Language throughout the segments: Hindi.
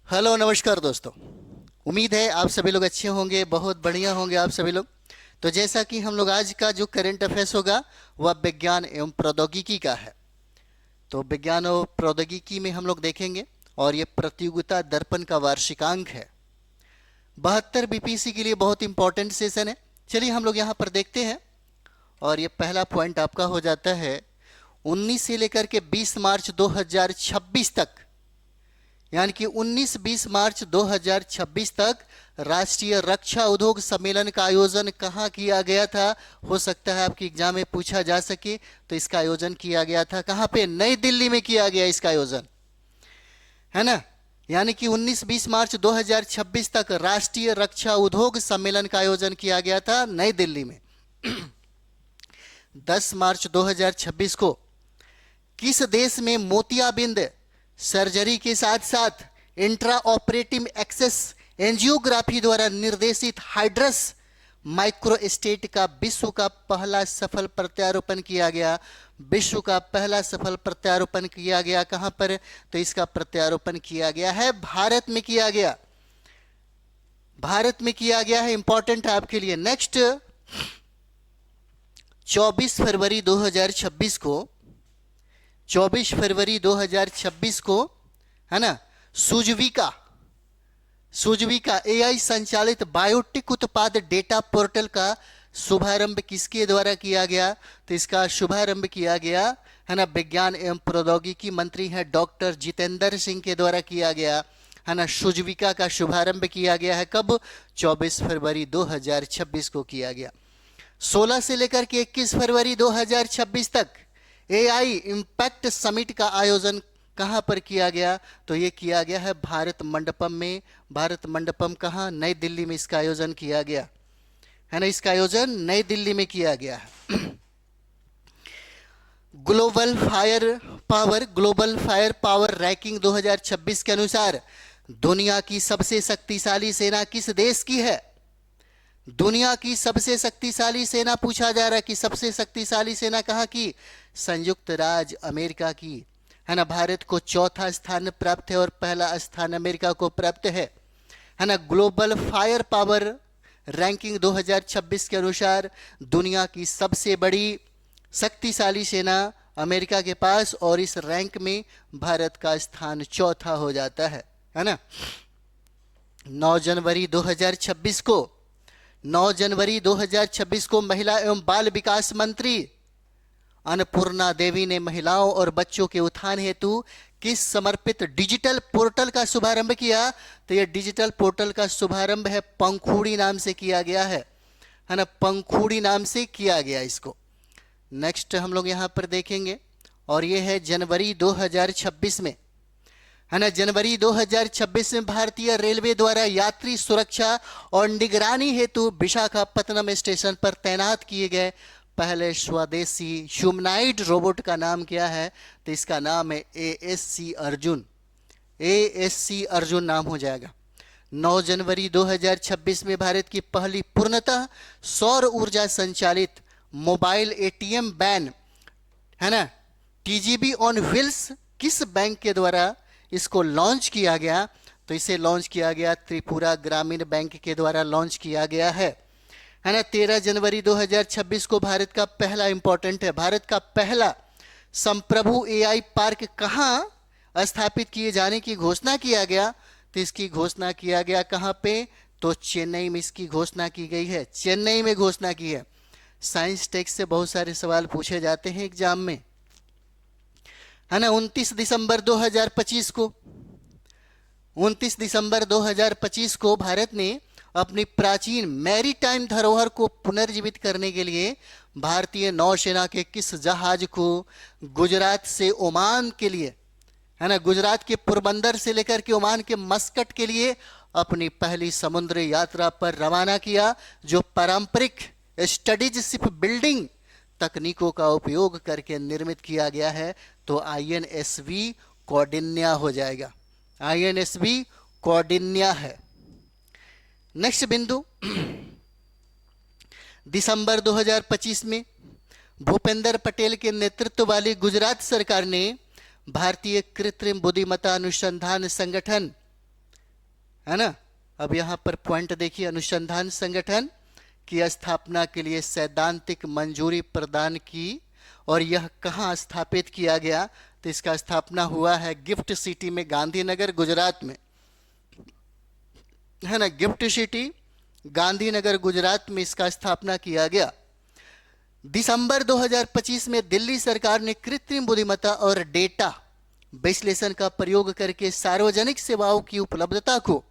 हेलो नमस्कार दोस्तों। उम्मीद है आप सभी लोग अच्छे होंगे, बहुत बढ़िया होंगे आप सभी लोग। तो जैसा कि हम लोग आज का जो करंट अफेयर्स होगा वह विज्ञान एवं प्रौद्योगिकी का है। तो विज्ञान और प्रौद्योगिकी में हम लोग देखेंगे और ये प्रतियोगिता दर्पण का वार्षिकांक है। 72 बीपीएससी के लिए बहुत इंपॉर्टेंट सेशन है। चलिए हम लोग यहाँ पर देखते हैं और ये पहला पॉइंट आपका हो जाता है 19 से लेकर के 20 मार्च 2026 तक, यानी कि 19-20 मार्च 2026 तक राष्ट्रीय रक्षा उद्योग सम्मेलन का आयोजन कहाँ किया गया था। हो सकता है आपकी एग्जाम में पूछा जा सके। तो इसका आयोजन किया गया था कहाँ पे? नई दिल्ली में किया गया इसका आयोजन, है ना। यानी कि 19-20 मार्च 2026 तक राष्ट्रीय रक्षा उद्योग सम्मेलन का आयोजन किया गया था नई दिल्ली में। 10 मार्च 2026 को किस देश में मोतियाबिंद सर्जरी के साथ साथ इंट्रा ऑपरेटिव एक्सेस एंजियोग्राफी द्वारा निर्देशित हाइड्रस माइक्रोस्टेट का विश्व का पहला सफल प्रत्यारोपण किया गया? विश्व का पहला सफल प्रत्यारोपण किया गया कहां पर? तो इसका प्रत्यारोपण किया गया है भारत में किया गया, भारत में किया गया है। इंपॉर्टेंट है आपके लिए। नेक्स्ट 24 फरवरी 2026 को, 24 फरवरी 2026 को, है ना, सुजविका एआई संचालित बायोटिक उत्पाद डेटा पोर्टल का शुभारंभ किसके द्वारा किया गया? तो इसका शुभारंभ किया गया, है ना, विज्ञान एवं प्रौद्योगिकी मंत्री हैं डॉक्टर जितेंद्र सिंह के द्वारा किया गया, है ना। सुजविका का शुभारंभ किया गया है कब? 24 फरवरी 2026 को किया गया। 16 से लेकर के 21 फरवरी 2026 तक एआई इम्पैक्ट समिट का आयोजन कहां पर किया गया? तो ये किया गया है भारत मंडपम में। भारत मंडपम कहां? नई दिल्ली में इसका आयोजन किया गया, है ना। इसका आयोजन नई दिल्ली में किया गया है। ग्लोबल फायर पावर रैंकिंग 2026 के अनुसार दुनिया की सबसे शक्तिशाली सेना किस देश की है? दुनिया की सबसे शक्तिशाली सेना पूछा जा रहा है कि सबसे शक्तिशाली सेना कहाँ की? संयुक्त राज्य अमेरिका की, है ना। भारत को चौथा स्थान प्राप्त है और पहला स्थान अमेरिका को प्राप्त है ना। ग्लोबल फायर पावर रैंकिंग 2026 के अनुसार दुनिया की सबसे बड़ी शक्तिशाली सेना अमेरिका के पास, और इस रैंक में भारत का स्थान चौथा हो जाता है ना। 9 जनवरी 2026 को, 9 जनवरी 2026 को महिला एवं बाल विकास मंत्री अन्नपूर्णा देवी ने महिलाओं और बच्चों के उत्थान हेतु किस समर्पित डिजिटल पोर्टल का शुभारंभ किया? तो यह डिजिटल पोर्टल का शुभारंभ है पंखुड़ी नाम से किया गया है ना। पंखुड़ी नाम से किया गया इसको। नेक्स्ट हम लोग यहां पर देखेंगे और यह है जनवरी 2026 में, है ना। जनवरी 2026 में भारतीय रेलवे द्वारा यात्री सुरक्षा और निगरानी हेतु विशाखापत्तनम स्टेशन पर तैनात किए गए पहले स्वदेशी ह्यूमनॉइड रोबोट का नाम क्या है? तो इसका नाम है एएससी अर्जुन। एएससी अर्जुन नाम हो जाएगा। 9 जनवरी 2026 में भारत की पहली पूर्णतः सौर ऊर्जा संचालित मोबाइल एटीएम वैन, है ना, टीजीबी ऑन व्हील्स किस बैंक के द्वारा इसको लॉन्च किया गया? तो इसे लॉन्च किया गया त्रिपुरा ग्रामीण बैंक के द्वारा लॉन्च किया गया है ना। 13 जनवरी 2026 को भारत का पहला, इंपॉर्टेंट है, भारत का पहला संप्रभु एआई पार्क कहां स्थापित किए जाने की घोषणा किया गया? तो इसकी घोषणा किया गया कहां पे? तो चेन्नई में इसकी घोषणा की गई है, चेन्नई में घोषणा की है। साइंस टेक्स्ट से बहुत सारे सवाल पूछे जाते हैं एग्जाम में, है ना। 29 दिसंबर 2025 को, 29 दिसंबर 2025 को भारत ने अपनी प्राचीन मैरीटाइम धरोहर को पुनर्जीवित करने के लिए भारतीय नौसेना के किस जहाज को गुजरात से ओमान के लिए, है ना, गुजरात के पोरबंदर से लेकर के ओमान के मस्कट के लिए अपनी पहली समुद्री यात्रा पर रवाना किया, जो पारंपरिक स्टडीज शिप बिल्डिंग तकनीकों का उपयोग करके निर्मित किया गया है? तो आईएनएसवी कौंडिन्या हो जाएगा। आईएनएसवी कौंडिन्या है। नेक्स्ट बिंदु, दिसंबर 2025 में भूपेंद्र पटेल के नेतृत्व वाली गुजरात सरकार ने भारतीय कृत्रिम बुद्धिमत्ता अनुसंधान संगठन, है ना। अब यहाँ पर पॉइंट देखिए, अनुसंधान संगठन की स्थापना के लिए सैद्धांतिक मंजूरी प्रदान की, और यह कहाँ स्थापित किया गया, तो इसका स्थापना हुआ है गिफ्ट सिटी में, गांधीनगर गुजरात में, है ना। गिफ्ट सिटी गांधीनगर गुजरात में इसका स्थापना किया गया। दिसंबर 2025 में दिल्ली सरकार ने कृत्रिम बुद्धिमत्ता और डेटा विश्लेषण का प्रयोग करके सार्वजनिक सेवाओं की उपलब्धता को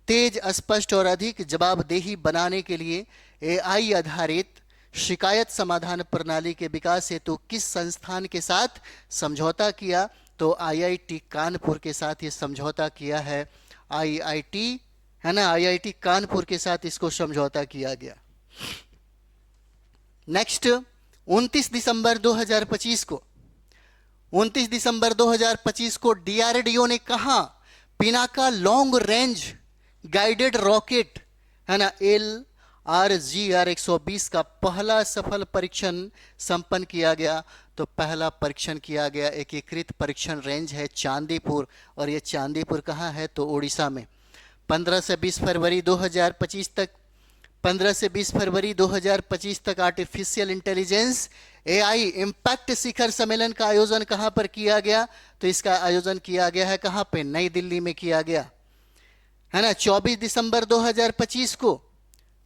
तेज, स्पष्ट और अधिक जवाबदेही बनाने के लिए एआई आधारित शिकायत समाधान प्रणाली के विकास हेतु किस संस्थान के साथ समझौता किया, तो आईआईटी कानपुर के साथ ये समझौता किया है। आईआईटी, है ना, आईआईटी कानपुर के साथ इसको समझौता किया गया। नेक्स्ट 29 दिसंबर 2025 को 29 दिसंबर 2025 को डीआरडीओ ने कहा Pinaka long range guided rocket, है ना, LRGR 120 का पहला सफल परीक्षण संपन्न किया गया। तो पहला परीक्षण किया गया एकीकृत परीक्षण रेंज है चांदीपुर, और ये चांदीपुर कहाँ है, तो उड़ीसा में। 15 से 20 फरवरी 2025 तक 15 से 20 फरवरी 2025 तक आर्टिफिशियल इंटेलिजेंस एआई इम्पैक्ट शिखर सम्मेलन का आयोजन कहां पर किया गया, तो इसका आयोजन किया गया है कहां पे, नई दिल्ली में किया गया, है ना। 24 दिसंबर 2025 को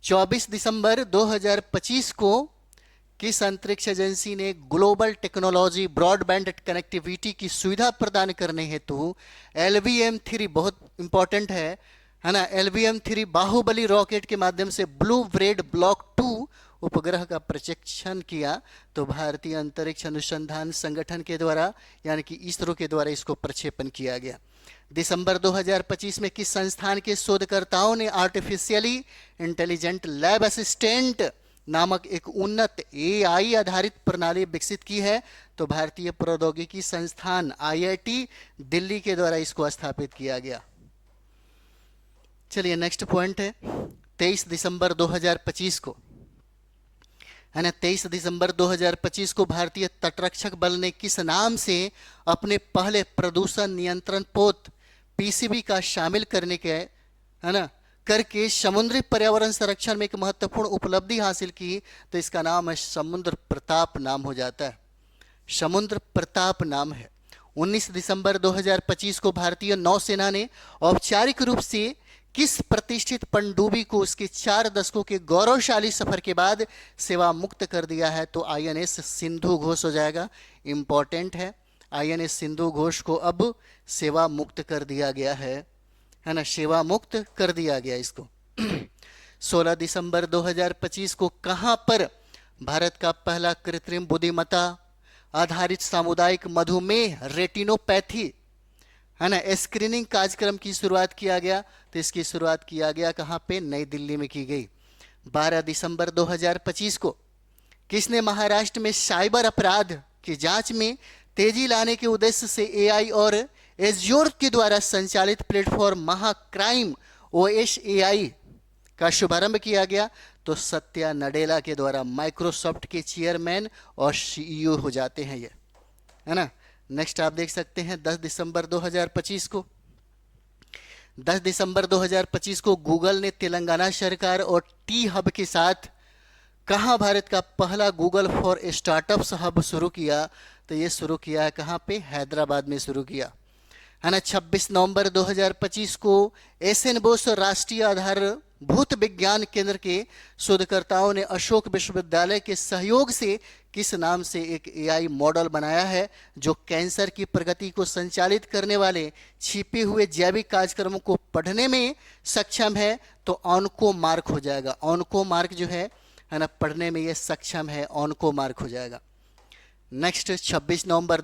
24 दिसंबर 2025 को किस अंतरिक्ष एजेंसी ने ग्लोबल टेक्नोलॉजी ब्रॉडबैंड कनेक्टिविटी की सुविधा प्रदान करने हेतु LVM-3, बहुत इंपॉर्टेंट है ना, LVM-3 बाहुबली रॉकेट के माध्यम से ब्लू ब्रेड ब्लॉक 2 उपग्रह का प्रक्षेपण किया, तो भारतीय अंतरिक्ष अनुसंधान संगठन के द्वारा, यानी कि इसरो के द्वारा इसको प्रक्षेपण किया गया। दिसंबर 2025 में किस संस्थान के शोधकर्ताओं ने आर्टिफिशियली इंटेलिजेंट लैब असिस्टेंट नामक एक उन्नत एआई आधारित प्रणाली विकसित की है, तो भारतीय प्रौद्योगिकी संस्थान IIT दिल्ली के द्वारा इसको स्थापित किया गया। चलिए नेक्स्ट पॉइंट है 23 दिसंबर 2025 को, है ना, 23 दिसंबर 2025 को भारतीय तटरक्षक बल ने किस नाम से अपने पहले प्रदूषण नियंत्रण पोत PCB का शामिल करने के, है ना, करके समुद्री पर्यावरण संरक्षण में एक महत्वपूर्ण उपलब्धि हासिल की, तो इसका नाम है समुद्र प्रताप नाम हो जाता है, समुद्र प्रताप नाम है। 19 दिसंबर 2025 को भारतीय नौसेना ने औपचारिक रूप से किस प्रतिष्ठित पनडुब्बी को उसके 4 दशकों के गौरवशाली सफर के बाद सेवा मुक्त कर दिया है, तो INS सिंधु घोष हो जाएगा, इंपॉर्टेंट है। INS सिंधु घोष को अब सेवा मुक्त कर दिया गया है ना, सेवा मुक्त कर दिया गया इसको। 16 दिसंबर 2025 को कहां पर भारत का पहला कृत्रिम बुद्धिमत्ता आधारित सामुदायिक मधुमेह रेटिनोपैथी, है ना, स्क्रीनिंग कार्यक्रम की शुरुआत किया गया, तो इसकी शुरुआत किया गया कहां पे, नई दिल्ली में की गई। 12 दिसंबर 2025 को किसने महाराष्ट्र में साइबर अपराध की जांच में तेजी लाने के उद्देश्य से AI और एज्योर के द्वारा संचालित प्लेटफॉर्म महाक्राइम OSAI का शुभारंभ किया गया, तो सत्या नडेला के द्वारा, माइक्रोसॉफ्ट के चेयरमैन और CEO हो जाते हैं ये, है ना। नेक्स्ट आप देख सकते हैं 10 दिसंबर 2025 को 10 दिसंबर 2025 को गूगल ने तेलंगाना सरकार और T-हब के साथ कहां भारत का पहला गूगल फॉर स्टार्टअप्स हब शुरू किया, तो ये शुरू किया है कहां पे, हैदराबाद में शुरू किया, है ना। 26 नवंबर 2025 को SN बोस राष्ट्रीय आधारभूत विज्ञान केंद्र के शोधकर्ताओं ने अशोक विश्वविद्यालय के सहयोग से किस नाम से एक AI मॉडल बनाया है, जो कैंसर की प्रगति को संचालित करने वाले छिपे हुए जैविक कार्यक्रमों को पढ़ने में सक्षम है, तो ऑनकोमार्क हो जाएगा। ऑनकोमार्क जो है ना, पढ़ने में ये सक्षम है, ऑनकोमार्क हो जाएगा। नेक्स्ट 26 नवंबर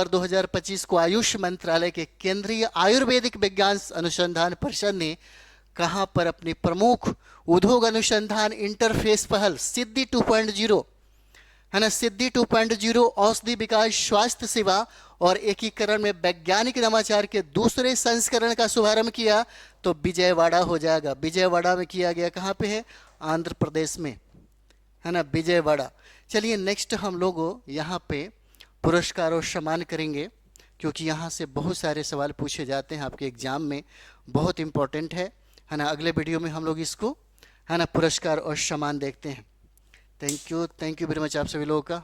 2025 को आयुष मंत्रालय के केंद्रीय आयुर्वेदिक विज्ञान अनुसंधान परिषद ने कहां पर अपनी प्रमुख उद्योग अनुसंधान इंटरफेस पहल सिद्धि 2.0, है ना, सिद्धि 2.0 औषधि विकास स्वास्थ्य सेवा और एकीकरण में वैज्ञानिक नवाचार के दूसरे संस्करण का शुभारंभ किया, तो विजयवाड़ा हो जाएगा। विजयवाड़ा में किया गया, कहां पे है, आंध्र प्रदेश में, है ना, विजयवाड़ा। चलिए नेक्स्ट हम लोग यहाँ पे पुरस्कार और सम्मान करेंगे। क्योंकि यहाँ से बहुत सारे सवाल पूछे जाते हैं आपके एग्ज़ाम में, बहुत इम्पोर्टेंट है ना। अगले वीडियो में हम लोग इसको है ना पुरस्कार और सम्मान देखते हैं। थैंक यू वेरी मच आप सभी लोगों का।